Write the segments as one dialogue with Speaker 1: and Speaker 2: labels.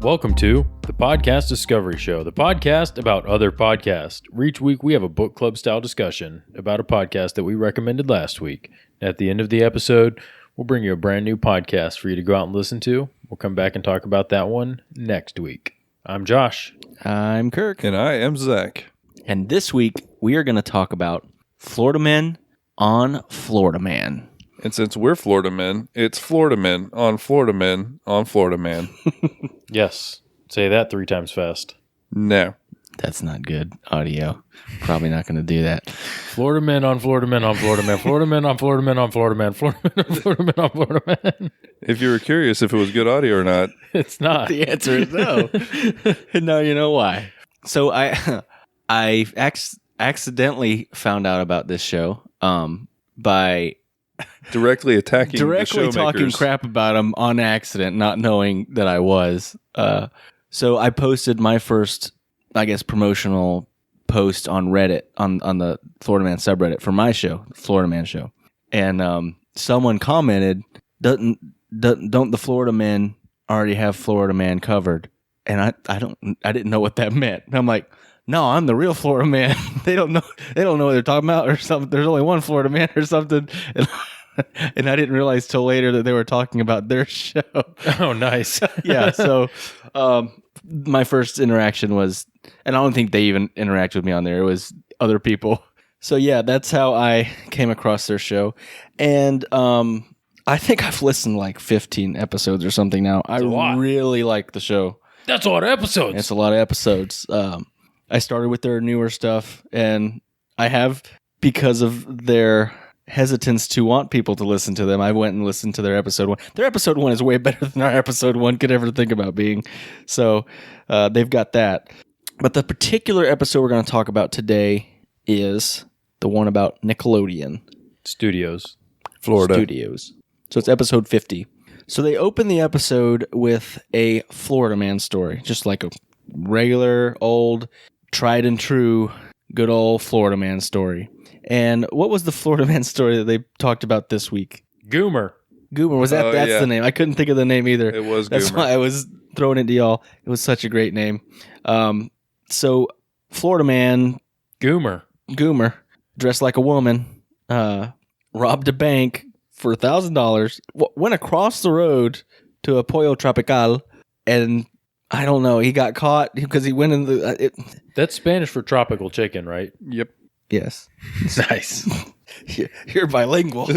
Speaker 1: Welcome to the Podcast Discovery Show, the podcast about other podcasts. Each week we have a book club style discussion about a podcast that we recommended last week. At the end of the episode, we'll bring you a brand new podcast for you to go out and listen to. We'll come back and talk about that one next week. I'm Josh.
Speaker 2: I'm Kirk.
Speaker 3: And I am Zach.
Speaker 2: And this week we are going to talk about Florida Men on Florida Man.
Speaker 3: And since we're Florida men, it's Florida men on Florida men on Florida man.
Speaker 1: Yes. Say that 3 times fast.
Speaker 3: No.
Speaker 2: That's not good audio. Probably not going to do that.
Speaker 1: Florida men on Florida men on Florida man. Florida men on Florida men on Florida man. Florida men on Florida men on Florida man.
Speaker 3: If you were curious if it was good audio or not.
Speaker 1: It's not.
Speaker 2: The answer is no. And now you know why. So I accidentally found out about this show by
Speaker 3: Directly attacking the showmakers.
Speaker 2: talking crap about him on accident, not knowing that I was. So I posted my first, I guess, promotional post on Reddit, on the Florida Man subreddit for my show, Florida Man Show. And someone commented, don't the Florida Men already have Florida Man covered? And I didn't know what that meant. And I'm like, no, I'm the real Florida Man. They don't know what they're talking about or something. There's only one Florida Man or something. And I didn't realize till later that they were talking about their show.
Speaker 1: Oh, nice.
Speaker 2: Yeah. So my first interaction was, and I don't think they even interacted with me on there. It was other people. So yeah, that's how I came across their show. And I think I've listened like 15 episodes or something now. I really like the show.
Speaker 1: That's a lot of episodes.
Speaker 2: It's a lot of episodes. I started with their newer stuff, and I have, because of their hesitance to want people to listen to them, I went and listened to their episode 1. Their episode 1 is way better than our episode 1 could ever think about being. So they've got that. But the particular episode we're going to talk about today is the one about Nickelodeon
Speaker 1: Studios.
Speaker 3: Florida.
Speaker 2: Studios. So it's episode 50. So they open the episode with a Florida Man story, just like a regular old tried and true good old Florida Man story. And what was the Florida Man story that they talked about this week?
Speaker 1: Goomer.
Speaker 2: Was that? That's the name. I couldn't think of the name either.
Speaker 3: It was Goomer.
Speaker 2: That's why I was throwing it to y'all. It was such a great name. So Florida Man Goomer, dressed like a woman, robbed a bank for $1,000, went across the road to a Pollo Tropical, and I don't know, he got caught because he went in the...
Speaker 1: That's Spanish for tropical chicken, right?
Speaker 3: Yep.
Speaker 2: Yes.
Speaker 1: Nice.
Speaker 2: You're bilingual.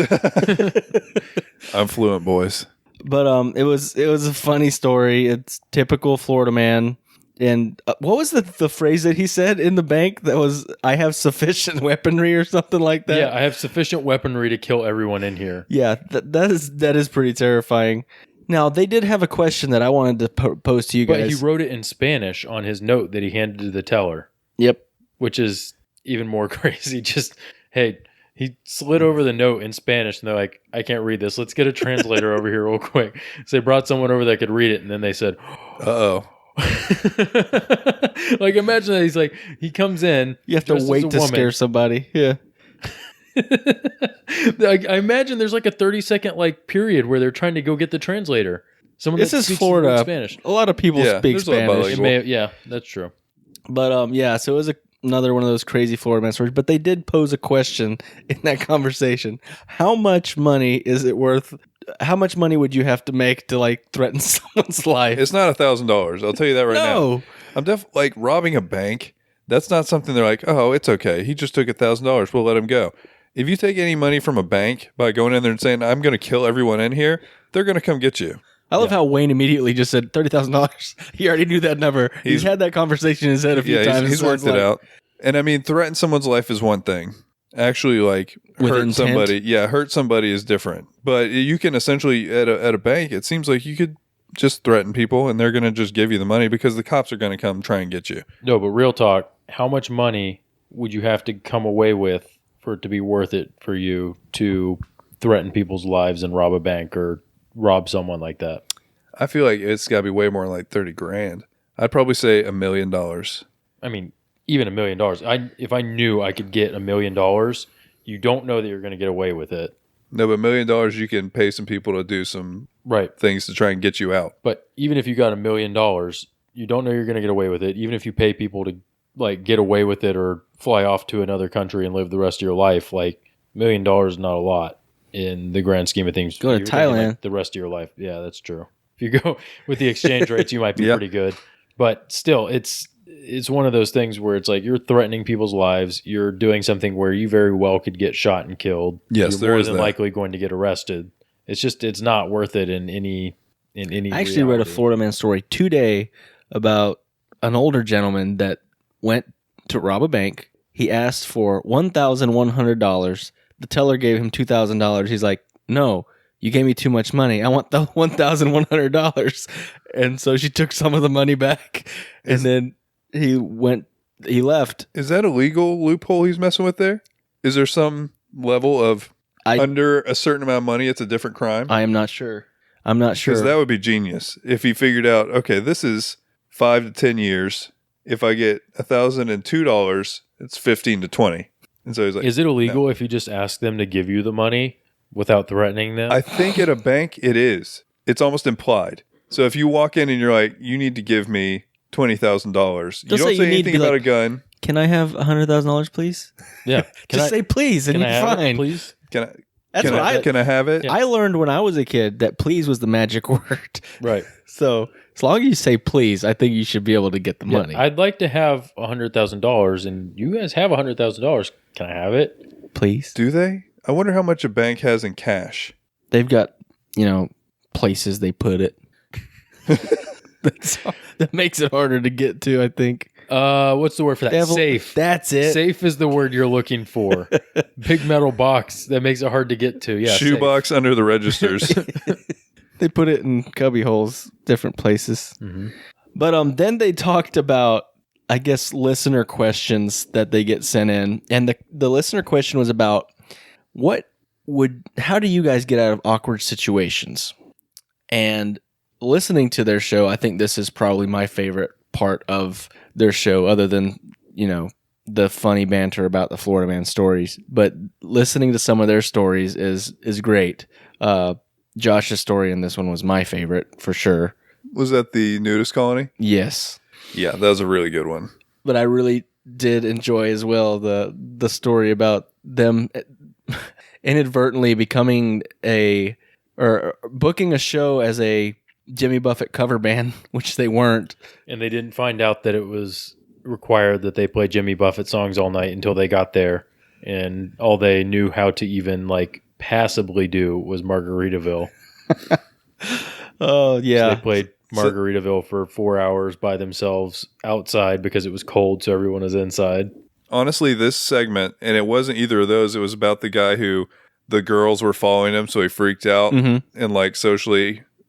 Speaker 3: I'm fluent, boys.
Speaker 2: But it was a funny story. It's typical Florida Man. And what was the phrase that he said in the bank? That was, I have sufficient weaponry or something like that?
Speaker 1: Yeah, I have sufficient weaponry to kill everyone in here.
Speaker 2: Yeah, that is pretty terrifying. Now, they did have a question that I wanted to pose to you guys.
Speaker 1: But he wrote it in Spanish on his note that he handed to the teller.
Speaker 2: Yep.
Speaker 1: Which is even more crazy. Just, hey, he slid over the note in Spanish, and they're like, I can't read this. Let's get a translator over here real quick. So they brought someone over that could read it, and then they said,
Speaker 3: uh-oh.
Speaker 1: Like, imagine that he's like, he comes in.
Speaker 2: You have to wait to scare somebody. Yeah.
Speaker 1: I imagine there's like a 30-second like period where they're trying to go get the translator. Someone
Speaker 2: this is Florida. Spanish. A lot of people speak Spanish.
Speaker 1: Yeah, that's true.
Speaker 2: But yeah, so it was another one of those crazy Florida Man stories. But they did pose a question in that conversation: how much money is it worth? How much money would you have to make to like threaten someone's life?
Speaker 3: It's not $1,000. I'll tell you that right now. I'm definitely like robbing a bank. That's not something they're like, oh, it's okay. He just took $1,000. We'll let him go. If you take any money from a bank by going in there and saying, I'm going to kill everyone in here, they're going to come get you.
Speaker 2: I love how Wayne immediately just said $30,000. He already knew that number. He's had that conversation in his head a few times.
Speaker 3: He's worked it out. And I mean, threaten someone's life is one thing. Actually, like, hurt somebody is different. But you can essentially, at a bank, it seems like you could just threaten people and they're going to just give you the money because the cops are going to come try and get you.
Speaker 1: No, but real talk, how much money would you have to come away with for it to be worth it for you to threaten people's lives and rob a bank or rob someone like that?
Speaker 3: I feel like it's got to be way more than like $30,000. I'd probably say $1 million.
Speaker 1: I mean, even $1 million. If I knew I could get $1 million, you don't know that you're going to get away with it.
Speaker 3: No, but $1 million, you can pay some people to do some
Speaker 1: Right.
Speaker 3: things to try and get you out.
Speaker 1: But even if you got $1 million, you don't know you're going to get away with it. Even if you pay people to like get away with it or fly off to another country and live the rest of your life, like $1 million is not a lot in the grand scheme of things.
Speaker 2: Go to
Speaker 1: You're thinking,
Speaker 2: Thailand.
Speaker 1: like, the rest of your life. Yeah, that's true. If you go with the exchange rates, you might be
Speaker 3: Yep.
Speaker 1: pretty good. But still, it's one of those things where it's like you're threatening people's lives. You're doing something where you very well could get shot and killed.
Speaker 3: Yes,
Speaker 1: you're
Speaker 3: there
Speaker 1: more
Speaker 3: is
Speaker 1: than
Speaker 3: that.
Speaker 1: likely going to get arrested. It's not worth it in any.
Speaker 2: I actually read a Florida man story today about an older gentleman that went to rob a bank. He asked for $1,100. The teller gave him $2,000. He's like, "No, you gave me too much money. I want the $1,100." And so she took some of the money back, and then he left.
Speaker 3: Is that a legal loophole he's messing with there? Is there some level of under a certain amount of money, it's a different crime?
Speaker 2: I am not sure. I'm not sure.
Speaker 3: Because that would be genius if he figured out, okay, this is 5 to 10 years. If I get $1,002, it's 15 to 20. And so he's like,
Speaker 1: is it illegal if you just ask them to give you the money without threatening them?
Speaker 3: I think at a bank it is. It's almost implied. So if you walk in and you're like, you need to give me $20,000, you don't say anything about a gun.
Speaker 2: Can I have $100,000, please?
Speaker 1: Yeah.
Speaker 2: Just say please, and
Speaker 1: Can I
Speaker 2: you're
Speaker 1: have
Speaker 2: fine.
Speaker 1: it, please?
Speaker 3: Can I?
Speaker 2: That's
Speaker 3: Can
Speaker 2: what
Speaker 3: I, can I have it?
Speaker 1: Yeah.
Speaker 2: I learned when I was a kid that please was the magic word.
Speaker 1: Right.
Speaker 2: So as long as you say please, I think you should be able to get the
Speaker 1: Yeah,
Speaker 2: money.
Speaker 1: I'd like to have $100,000, and you guys have $100,000. Can I have it?
Speaker 2: Please.
Speaker 3: Do they? I wonder how much a bank has in cash.
Speaker 2: They've got, places they put it. That makes it harder to get to, I think.
Speaker 1: What's the word for that? Safe.
Speaker 2: That's it.
Speaker 1: Safe is the word you're looking for. Big metal box that makes it hard to get to. Yeah.
Speaker 3: Shoebox under the registers.
Speaker 2: They put it in cubby holes, different places.
Speaker 1: Mm-hmm.
Speaker 2: But then they talked about, I guess, listener questions that they get sent in. And the listener question was about how do you guys get out of awkward situations? And listening to their show, I think this is probably my favorite part of their show, other than, the funny banter about the Florida man stories. But listening to some of their stories is great. Josh's story in this one was my favorite, for sure.
Speaker 3: Was that the nudist colony?
Speaker 2: Yes.
Speaker 3: Yeah, that was a really good one.
Speaker 2: But I really did enjoy as well the story about them inadvertently becoming or booking a show as a Jimmy Buffett cover band, which they weren't.
Speaker 1: And they didn't find out that it was required that they play Jimmy Buffett songs all night until they got there. And all they knew how to even passably do was Margaritaville.
Speaker 2: Oh, yeah.
Speaker 1: So they played Margaritaville for 4 hours by themselves outside because it was cold, so everyone was inside.
Speaker 3: Honestly, this segment, and it wasn't either of those, it was about the guy who the girls were following him, so he freaked out and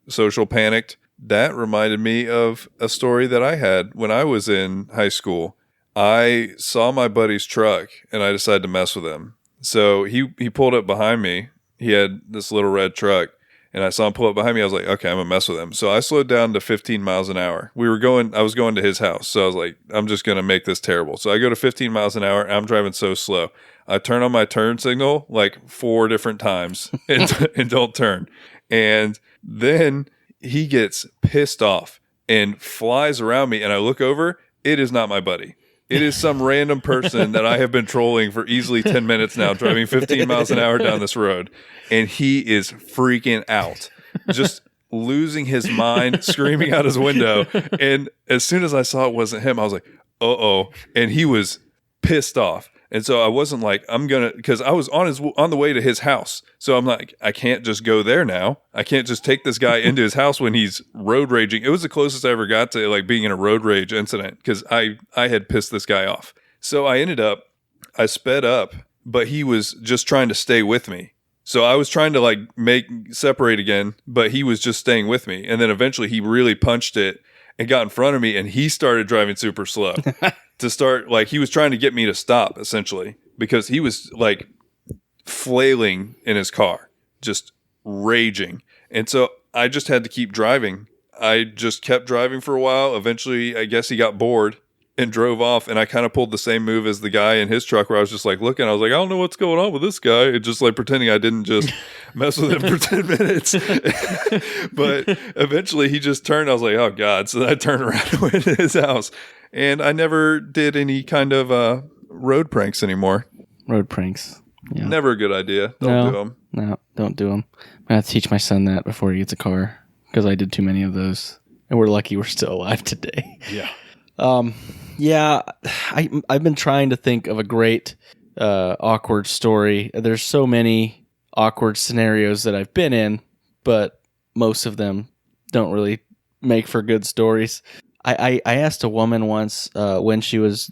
Speaker 3: social panicked. That reminded me of a story that I had when I was in high school. I saw my buddy's truck and I decided to mess with him. So he pulled up behind me. He had this little red truck and I saw him pull up behind me. I was like, okay, I'm gonna mess with him. So I slowed down to 15 miles an hour. I was going to his house. So I was like, I'm just going to make this terrible. So I go to 15 miles an hour. And I'm driving so slow. I turn on my turn signal 4 different times and don't turn. And then he gets pissed off and flies around me. And I look over. It is not my buddy. It is some random person that I have been trolling for easily 10 minutes now, driving 15 miles an hour down this road. And he is freaking out, just losing his mind, screaming out his window. And as soon as I saw it wasn't him, I was like, uh-oh. And he was pissed off. And so I wasn't like, because I was on the way to his house. So I'm like, I can't just go there now. I can't just take this guy into his house when he's road raging. It was the closest I ever got to being in a road rage incident because I had pissed this guy off. So I sped up, but he was just trying to stay with me. So I was trying to separate again, but he was just staying with me. And then eventually he really punched it and got in front of me and he started driving super slow. To start, he was trying to get me to stop, essentially, because he was, flailing in his car, just raging. And so I just had to keep driving. I just kept driving for a while. Eventually, I guess he got bored, and drove off. And I kind of pulled the same move as the guy in his truck where I was just like looking. I was like, I don't know what's going on with this guy. And just like pretending I didn't just mess with him for 10 minutes. But eventually he just turned. I was like, oh, God. So I turned around and went to his house. And I never did any kind of road pranks anymore.
Speaker 2: Road pranks. Yeah.
Speaker 3: Never a good idea. Don't do them.
Speaker 2: No, don't do them. I'm going to have to teach my son that before he gets a car because I did too many of those. And we're lucky we're still alive today.
Speaker 1: Yeah.
Speaker 2: Yeah, I've been trying to think of a great awkward story. There's so many awkward scenarios that I've been in, but most of them don't really make for good stories. I asked a woman once when she was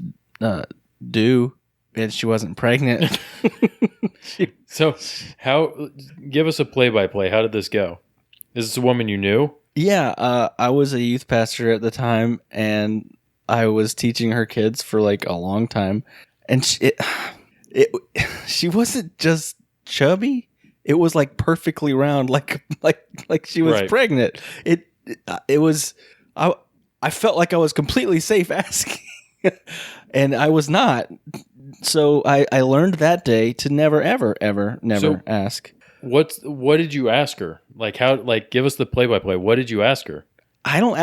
Speaker 2: due and she wasn't pregnant.
Speaker 1: So give us a play-by-play. How did this go? Is this a woman you knew?
Speaker 2: Yeah, I was a youth pastor at the time, and I was teaching her kids for like a long time, and she wasn't just chubby; it was like perfectly round, like she was pregnant. It was I felt like I was completely safe asking, and I was not. So I learned that day to never ask.
Speaker 1: What did you ask her? Like how? Like give us the play-by-play. What did you ask her?
Speaker 2: I don't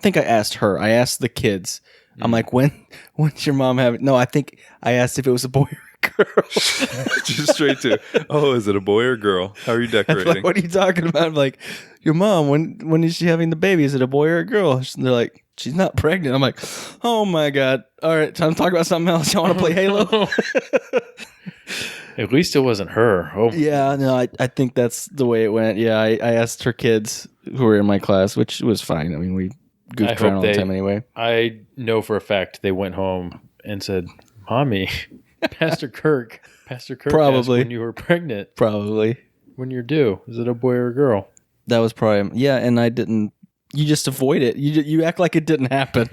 Speaker 2: think I asked her. I asked the kids. I'm like, when's your mom having? No, I think I asked if it was a boy or a girl.
Speaker 3: Just straight to, oh, is it a boy or a girl? How are you decorating?
Speaker 2: Like, what are you talking about? I'm like, your mom, when is she having the baby? Is it a boy or a girl? And they're like, she's not pregnant. I'm like, oh my God. All right, time to talk about something else. You want to play Halo?
Speaker 1: At least it wasn't her. Oh.
Speaker 2: Yeah, no, I think that's the way it went. Yeah, I asked her kids who were in my class, which was fine. I mean, we goofed around all the time anyway.
Speaker 1: I know for a fact they went home and said, Mommy, Pastor Kirk
Speaker 2: probably
Speaker 1: asked when you were pregnant.
Speaker 2: Probably.
Speaker 1: When you're due. Is it a boy or a girl?
Speaker 2: That was probably, yeah, and I didn't, you just avoid it. You act like it didn't happen.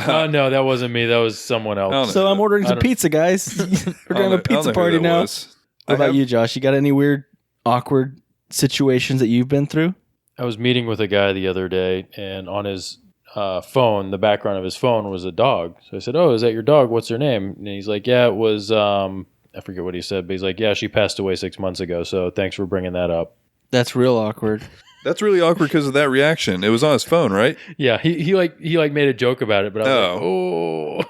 Speaker 1: No, that wasn't me. That was someone else.
Speaker 2: So I'm ordering some pizza, guys. We're going to have a pizza party now. What about you, Josh? You got any weird, awkward situations that you've been through?
Speaker 1: I was meeting with a guy the other day, and on his phone, the background of his phone was a dog. So I said, oh, is that your dog? What's her name? And he's like, yeah, it was, I forget what he said, but he's like, yeah, she passed away 6 months ago. So thanks for bringing that up.
Speaker 2: That's real awkward.
Speaker 3: That's really awkward because of that reaction. It was on his phone, right?
Speaker 1: Yeah, he made a joke about it, but I was like, oh.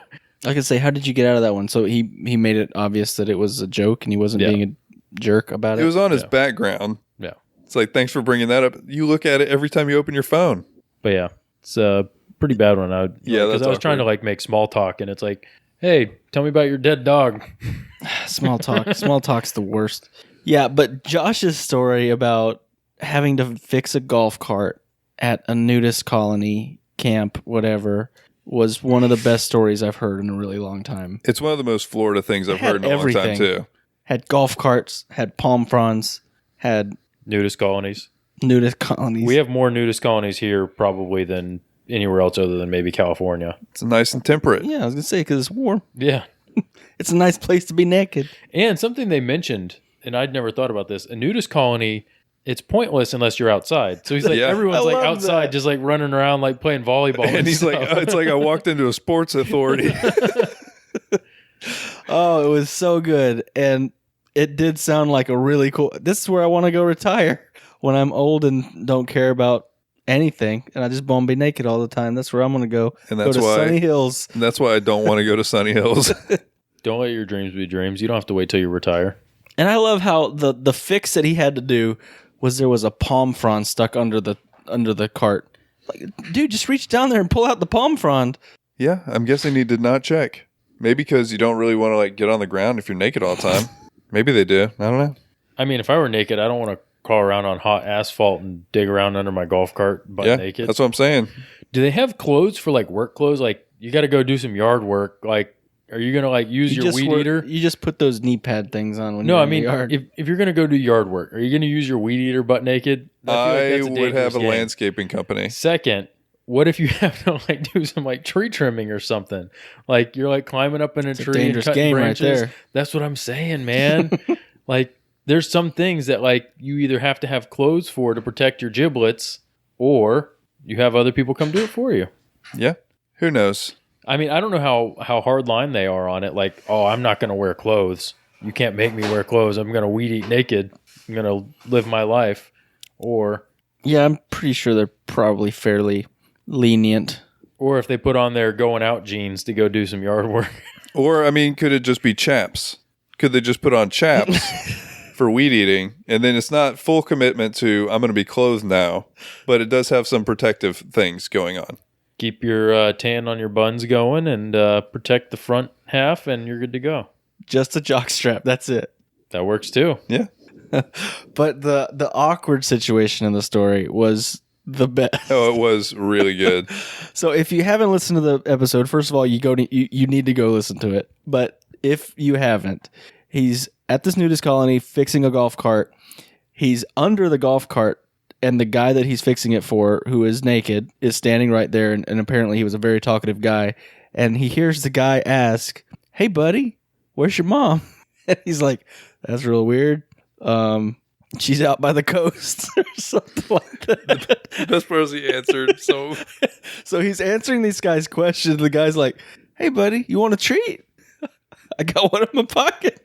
Speaker 2: I could say, how did you get out of that one? So he made it obvious that it was a joke and he wasn't being a jerk about it.
Speaker 3: It was on his background.
Speaker 1: Yeah.
Speaker 3: It's like, thanks for bringing that up. You look at it every time you open your phone.
Speaker 1: But yeah, it's a pretty bad one. Because I was trying to like make small talk, and it's like, hey, tell me about your dead dog.
Speaker 2: Small talk's the worst. Yeah, but Josh's story about having to fix a golf cart at a nudist colony, camp, whatever, was one of the best stories I've heard in a really long time.
Speaker 3: It's one of the most Florida things I've heard in a long time, too.
Speaker 2: Had golf carts, had palm fronds, had...
Speaker 1: Nudist colonies.
Speaker 2: We
Speaker 1: have more nudist colonies here probably than anywhere else other than maybe California.
Speaker 3: It's nice and temperate.
Speaker 2: Yeah, I was going to say, because it's warm.
Speaker 1: Yeah.
Speaker 2: It's a nice place to be naked.
Speaker 1: And something they mentioned, and I'd never thought about this, a nudist colony... It's pointless unless you're outside. So he's like, everyone's like outside, just like running around, like playing volleyball.
Speaker 3: And he's like, it's like I walked into a sports authority.
Speaker 2: Oh, it was so good. And it did sound like a really cool, this is where I want to go retire when I'm old and don't care about anything. And I just want to be naked all the time. That's where I'm going to go.
Speaker 3: And that's
Speaker 2: go to Sunny Hills.
Speaker 3: And that's why I don't want to go to Sunny Hills.
Speaker 1: Don't let your dreams be dreams. You don't have to wait till you retire.
Speaker 2: And I love how the fix that he had to do was there was a palm frond stuck under the cart. Like, dude, just reach down there and pull out the palm frond.
Speaker 3: Yeah, I'm guessing he did not check. Maybe because you don't really want to like get on the ground if you're naked all the time. Maybe they do. I don't know.
Speaker 1: I mean, if I were naked, I don't want to crawl around on hot asphalt and dig around under my golf cart butt naked.
Speaker 3: That's what I'm saying.
Speaker 1: Do they have clothes for like work clothes? Like you got to go do some yard work. Like, are you gonna like use your weed eater?
Speaker 2: You just put those knee pad things on when you're in the yard.
Speaker 1: If you're gonna go do yard work, are you gonna use your weed eater butt naked?
Speaker 3: I would have a landscaping company.
Speaker 1: Second, what if you have to like do some like tree trimming or something? Like you're like climbing up in a tree,
Speaker 2: dangerous
Speaker 1: and
Speaker 2: game
Speaker 1: branches.
Speaker 2: right there.
Speaker 1: That's what I'm saying, man. Like there's some things that like you either have to have clothes for to protect your giblets, or you have other people come do it for you.
Speaker 3: Yeah, who knows?
Speaker 1: I mean, I don't know how hard line they are on it. Like, oh, I'm not going to wear clothes. You can't make me wear clothes. I'm going to weed eat naked. I'm going to live my life. Or...
Speaker 2: Yeah, I'm pretty sure they're probably fairly lenient.
Speaker 1: Or if they put on their going out jeans to go do some yard work.
Speaker 3: Or, I mean, could it just be chaps? Could they just put on chaps for weed eating? And then it's not full commitment to, I'm going to be clothed now, but it does have some protective things going on.
Speaker 1: Keep your tan on your buns going and protect the front half, and you're good to go.
Speaker 2: Just a jock strap. That's it.
Speaker 1: That works too.
Speaker 3: Yeah.
Speaker 2: But the awkward situation in the story was the best.
Speaker 3: Oh, it was really good.
Speaker 2: So if you haven't listened to the episode, first of all, you need to go listen to it. But if you haven't, he's at this nudist colony fixing a golf cart. He's under the golf cart, and the guy that he's fixing it for, who is naked, is standing right there. And apparently he was a very talkative guy. And he hears the guy ask, "Hey, buddy, where's your mom?" And he's like, "That's real weird. She's out by the coast," or something like that.
Speaker 3: The best part is he answered.
Speaker 2: So he's answering these guys' questions. The guy's like, "Hey, buddy, you want a treat? I got one in my pocket."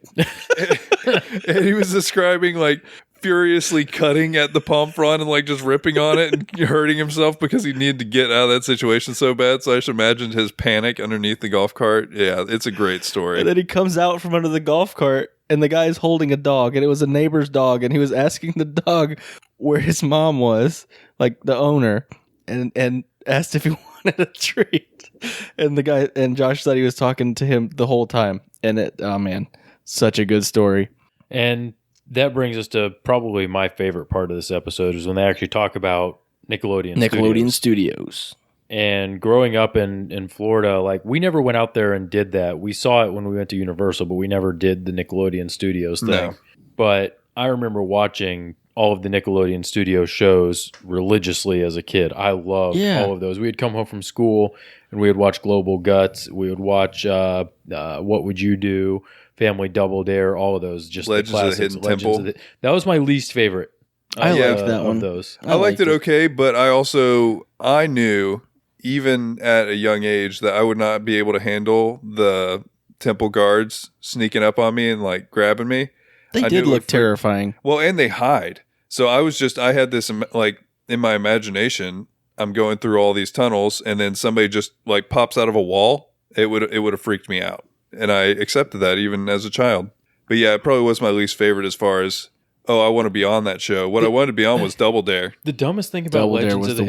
Speaker 3: And he was describing like furiously cutting at the palm frond and like just ripping on it and hurting himself because he needed to get out of that situation so bad. So I just imagined his panic underneath the golf cart. Yeah, it's a great story.
Speaker 2: And then he comes out from under the golf cart, and the guy is holding a dog, and it was a neighbor's dog, and he was asking the dog where his mom was, like the owner, and asked if he wanted a treat. And the guy, and Josh said he was talking to him the whole time. And oh man, such a good story.
Speaker 1: And that brings us to probably my favorite part of this episode is when they actually talk about Nickelodeon
Speaker 2: Studios.
Speaker 1: And growing up in Florida, like we never went out there and did that. We saw it when we went to Universal, but we never did the Nickelodeon Studios thing.
Speaker 3: No.
Speaker 1: But I remember watching all of the Nickelodeon Studio shows religiously as a kid. I loved all of those. We would come home from school and we would watch Global Guts. We would watch What Would You Do? Family Double Dare, all of those. Just
Speaker 3: Legends
Speaker 1: the classics.
Speaker 3: of the Hidden Temple.
Speaker 1: That was my least favorite.
Speaker 2: I liked that one.
Speaker 1: Of those.
Speaker 3: I liked it okay, but I knew even at a young age that I would not be able to handle the temple guards sneaking up on me and like grabbing me.
Speaker 2: They did look terrifying.
Speaker 3: Well, and they hide. So I had this like in my imagination, I'm going through all these tunnels and then somebody just like pops out of a wall. It would have freaked me out. And I accepted that even as a child. But yeah, it probably was my least favorite as far as, I want to be on that show. What I wanted to be on was Double Dare.
Speaker 1: The dumbest thing about Legends of the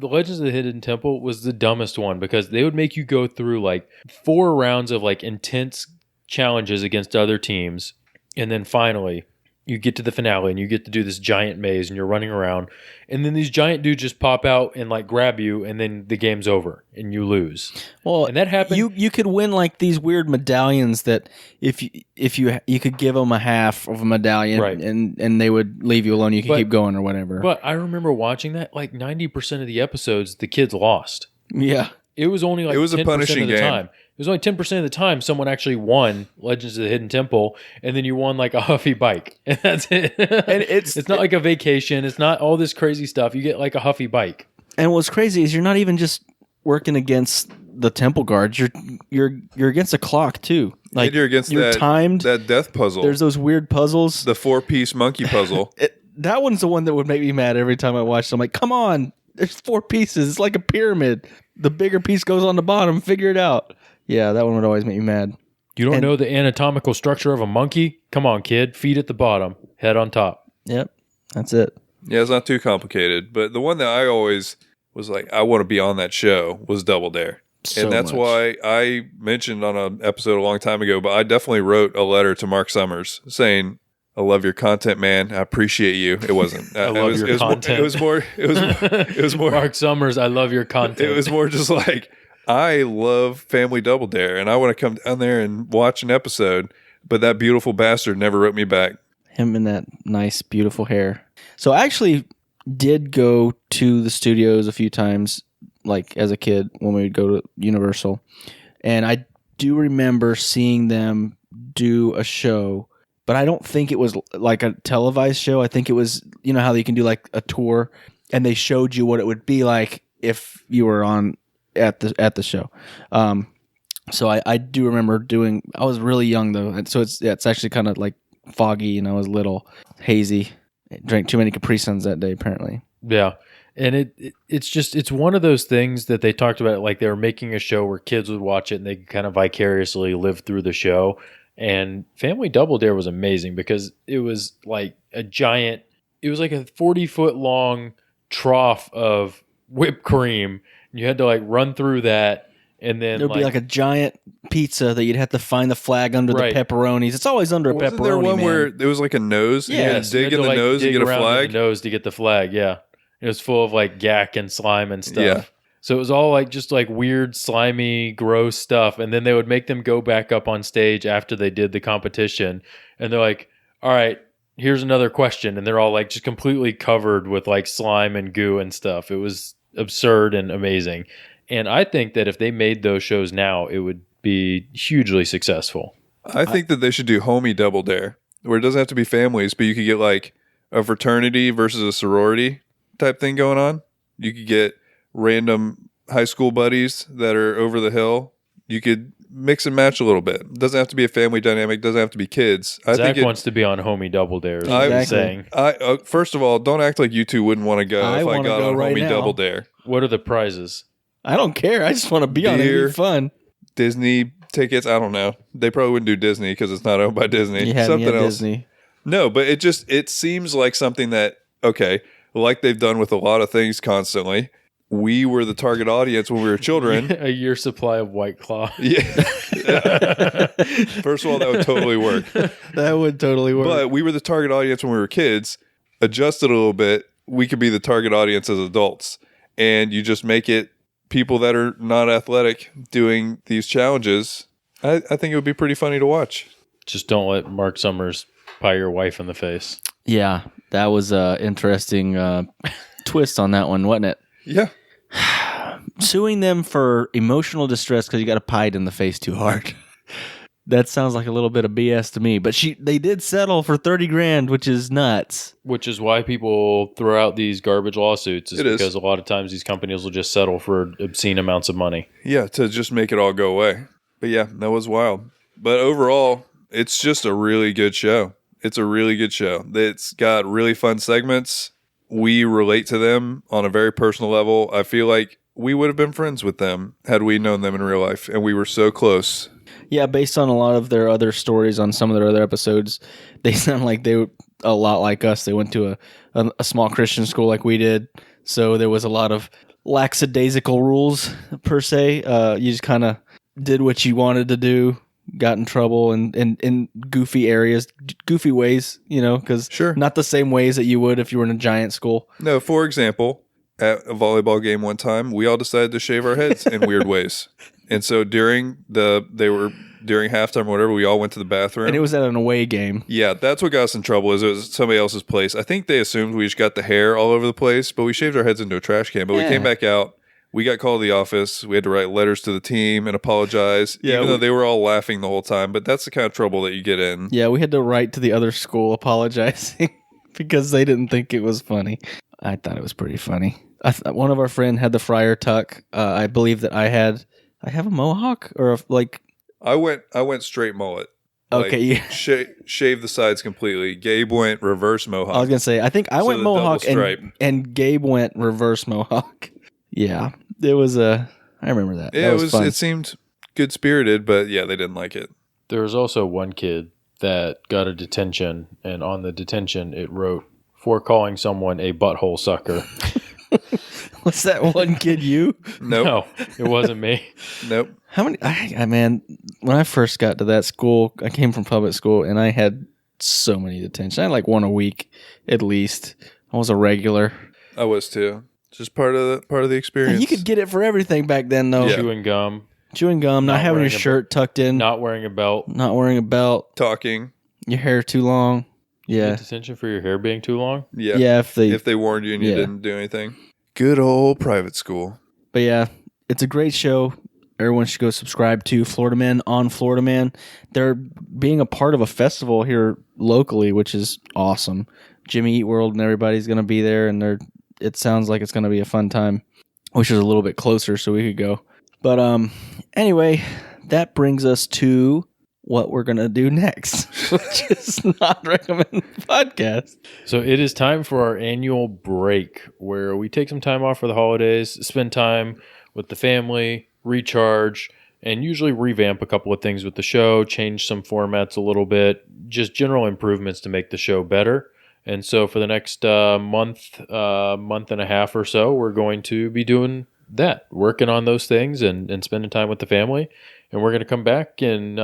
Speaker 1: Legends of the Hidden Temple was the dumbest one because they would make you go through like 4 rounds of like intense challenges against other teams. And then finally you get to the finale and you get to do this giant maze and you're running around. And then these giant dudes just pop out and like grab you and then the game's over and you lose.
Speaker 2: Well,
Speaker 1: and that happened.
Speaker 2: You could win like these weird medallions that if you could give them a half of a medallion
Speaker 1: right.
Speaker 2: and they would leave you alone. You could keep going or whatever.
Speaker 1: But I remember watching that like 90% of the episodes the kids lost.
Speaker 2: Yeah.
Speaker 1: It was only like 10%
Speaker 3: a punishing
Speaker 1: of the
Speaker 3: game.
Speaker 1: time. It was only 10% of the time someone actually won Legends of the Hidden Temple, and then you won like a Huffy bike, and that's it. And it's not like a vacation. It's not all this crazy stuff. You get like a Huffy bike.
Speaker 2: And what's crazy is you're not even just working against the temple guards. You're against a clock too. Like
Speaker 3: and you're against that death puzzle.
Speaker 2: There's those weird puzzles.
Speaker 3: The 4-piece monkey puzzle.
Speaker 2: That one's the one that would make me mad every time I watched it. I'm like, come on, there's 4 pieces. It's like a pyramid. The bigger piece goes on the bottom. Figure it out. Yeah, that one would always make me mad.
Speaker 1: You don't know the anatomical structure of a monkey? Come on, kid. Feet at the bottom, head on top.
Speaker 2: Yep, that's it.
Speaker 3: Yeah, it's not too complicated. But the one that I always was like, I want to be on that show was Double Dare. And that's why I mentioned on an episode a long time ago, but I definitely wrote a letter to Mark Summers saying, I love your content, man. I appreciate you. It wasn't.
Speaker 1: I love your content.
Speaker 3: It was more.
Speaker 1: Mark Summers, I love your content.
Speaker 3: It was more just like, I love Family Double Dare, and I want to come down there and watch an episode, but that beautiful bastard never wrote me back.
Speaker 2: Him and that nice, beautiful hair. So I actually did go to the studios a few times, like as a kid when we would go to Universal, and I do remember seeing them do a show, but I don't think it was like a televised show. I think it was, you know how you can do like a tour, and they showed you what it would be like if you were on at the show. So I do remember doing. I was really young though, and so it's actually kind of like foggy, and I was little hazy. I drank too many Capri Suns that day, apparently.
Speaker 1: Yeah. And it's one of those things that they talked about, like they were making a show where kids would watch it and they could kind of vicariously live through the show. And Family Double Dare was amazing because it was like a 40-foot long trough of whipped cream. And you had to like run through that. And then
Speaker 2: there'd be like a giant pizza that you'd have to find the flag under the pepperonis. It's always under a pepperoni.
Speaker 3: Wasn't there one where there was like a nose?
Speaker 1: Yeah,
Speaker 3: you had to dig in the nose to get a flag?
Speaker 1: The nose to get the flag, yeah. It was full of like gack and slime and stuff.
Speaker 3: Yeah.
Speaker 1: So it was all like just like weird, slimy, gross stuff. And then they would make them go back up on stage after they did the competition. And they're like, all right, here's another question. And they're all like just completely covered with like slime and goo and stuff. It was absurd and amazing. And I think that if they made those shows now, it would be hugely successful.
Speaker 3: I think that they should do Homie Double Dare, where it doesn't have to be families, but you could get like a fraternity versus a sorority type thing going on. You could get random high school buddies that are over the hill. You could mix and match a little bit. It doesn't have to be a family dynamic. It doesn't have to be kids.
Speaker 1: Zach wants to be on Homie Double Dare. I'm saying.
Speaker 3: First of all, don't act like you two wouldn't want to go if I got on Homie Double Dare.
Speaker 1: What are the prizes?
Speaker 2: I don't care. I just want to be on it. It'd be fun.
Speaker 3: Disney tickets. I don't know. They probably wouldn't do Disney because it's not owned by Disney.
Speaker 2: Something else. Disney.
Speaker 3: No, but it seems like something that, okay, like they've done with a lot of things constantly. We were the target audience when we were children.
Speaker 1: A year supply of White Claw.
Speaker 3: Yeah. First of all, that would totally work.
Speaker 2: That would totally work.
Speaker 3: But we were the target audience when we were kids. Adjusted a little bit, we could be the target audience as adults. And you just make it people that are not athletic doing these challenges. I think it would be pretty funny to watch.
Speaker 1: Just don't let Mark Summers pie your wife in the face.
Speaker 2: Yeah, that was an interesting twist on that one, wasn't it?
Speaker 3: Yeah.
Speaker 2: Suing them for emotional distress because you got pied in the face too hard. That sounds like a little bit of BS to me. But they did settle for $30,000, which is nuts.
Speaker 1: Which is why people throw out these garbage lawsuits. Because a lot of times these companies will just settle for obscene amounts of money.
Speaker 3: Yeah, to just make it all go away. But yeah, that was wild. But overall, it's just a really good show. It's a really good show. It's got really fun segments. We relate to them on a very personal level. I feel like we would have been friends with them had we known them in real life, and we were so close.
Speaker 2: Yeah, based on a lot of their other stories on some of their other episodes, they sound like they were a lot like us. They went to a small Christian school like we did, so there was a lot of lackadaisical rules, per se. You just kind of did what you wanted to do, got in trouble in goofy areas, goofy ways, because not the same ways that you would if you were in a giant school.
Speaker 3: No, for example, at a volleyball game one time, we all decided to shave our heads in weird ways. And so during halftime or whatever, we all went to the bathroom.
Speaker 2: And it was at an away game.
Speaker 3: Yeah, that's what got us in trouble, is it was somebody else's place. I think they assumed we just got the hair all over the place, but we shaved our heads into a trash can. But we came back out. We got called to the office. We had to write letters to the team and apologize, even though they were all laughing the whole time. But that's the kind of trouble that you get in.
Speaker 2: Yeah, we had to write to the other school apologizing because they didn't think it was funny. I thought it was pretty funny. One of our friend had the friar tuck. I believe that I have a mohawk or
Speaker 3: I went straight mullet.
Speaker 2: Okay, yeah.
Speaker 3: Shave the sides completely. Gabe went reverse mohawk.
Speaker 2: I was gonna say, I think I went mohawk and Gabe went reverse mohawk. Yeah, it was I remember that.
Speaker 3: Yeah,
Speaker 2: that was fun.
Speaker 3: It seemed good spirited, but yeah, they didn't like it.
Speaker 1: There was also one kid that got a detention, and on the detention it wrote, "For calling someone a butthole sucker."
Speaker 2: Was that one kid you?
Speaker 3: Nope.
Speaker 1: No, it wasn't me.
Speaker 3: Nope.
Speaker 2: How many? Man, when I first got to that school, I came from public school, and I had so many detentions. I had like one a week at least. I was a regular.
Speaker 3: I was too. Just part of the experience.
Speaker 2: And you could get it for everything back then, though.
Speaker 1: Yeah. Chewing gum,
Speaker 2: not having your shirt tucked in,
Speaker 1: not wearing a belt,
Speaker 3: talking,
Speaker 2: your hair too long. Yeah,
Speaker 1: get detention for your hair being too long.
Speaker 3: Yeah,
Speaker 2: yeah.
Speaker 3: If they warned you and you didn't do anything. Good old private school.
Speaker 2: But yeah, it's a great show. Everyone should go subscribe to Florida Man on Florida Man. They're being a part of a festival here locally, which is awesome. Jimmy Eat World and everybody's going to be there, and it sounds like it's going to be a fun time. wish it was a little bit closer so we could go. But anyway, that brings us to what we're going to do next, which is not recommend the podcast.
Speaker 1: So it is time for our annual break where we take some time off for the holidays, spend time with the family, recharge, and usually revamp a couple of things with the show, change some formats a little bit, just general improvements to make the show better. And so for the next month and a half or so, we're going to be doing that, working on those things and spending time with the family. And we're going to come back in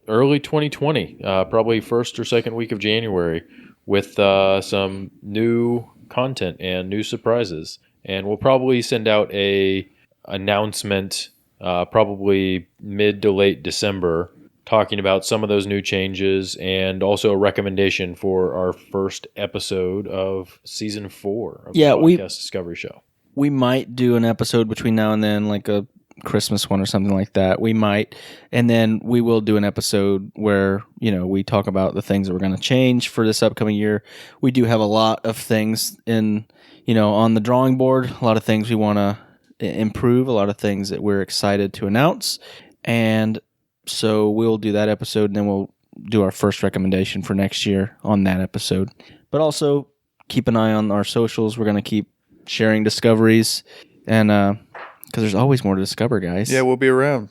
Speaker 1: early 2020, probably first or second week of January, with some new content and new surprises. And we'll probably send out a announcement probably mid to late December, talking about some of those new changes and also a recommendation for our first episode of season 4 of the Podcast Discovery Show.
Speaker 2: We might do an episode between now and then, like a Christmas one or something like that. We might. And then we will do an episode where, we talk about the things that we're going to change for this upcoming year. We do have a lot of things on the drawing board, a lot of things we want to improve, a lot of things that we're excited to announce. And so we'll do that episode, and then we'll do our first recommendation for next year on that episode. But also keep an eye on our socials. We're going to keep sharing discoveries, and because there's always more to discover, guys.
Speaker 3: Yeah, we'll be around.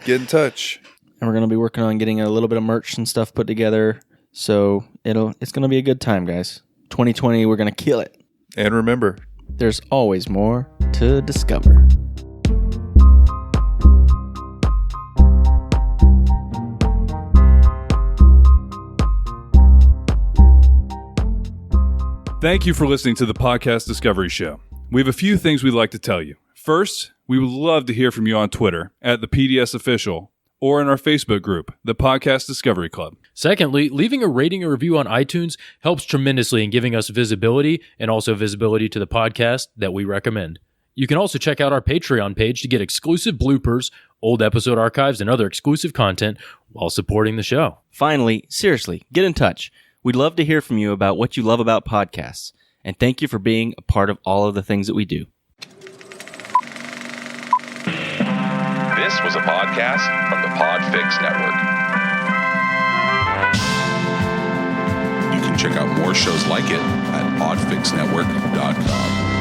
Speaker 3: Get in touch.
Speaker 2: And we're going to be working on getting a little bit of merch and stuff put together. So it's going to be a good time, guys. 2020, we're going to kill it.
Speaker 3: And remember,
Speaker 2: there's always more to discover.
Speaker 4: Thank you for listening to the Podcast Discovery Show. We have a few things we'd like to tell you. First, we would love to hear from you on Twitter at the PDS Official or in our Facebook group, the Podcast Discovery Club.
Speaker 1: Secondly, leaving a rating or review on iTunes helps tremendously in giving us visibility and also visibility to the podcast that we recommend. You can also check out our Patreon page to get exclusive bloopers, old episode archives, and other exclusive content while supporting the show.
Speaker 2: Finally, seriously, get in touch. We'd love to hear from you about what you love about podcasts. And thank you for being a part of all of the things that we do.
Speaker 5: This was a podcast from the Podfix Network. You can check out more shows like it at podfixnetwork.com.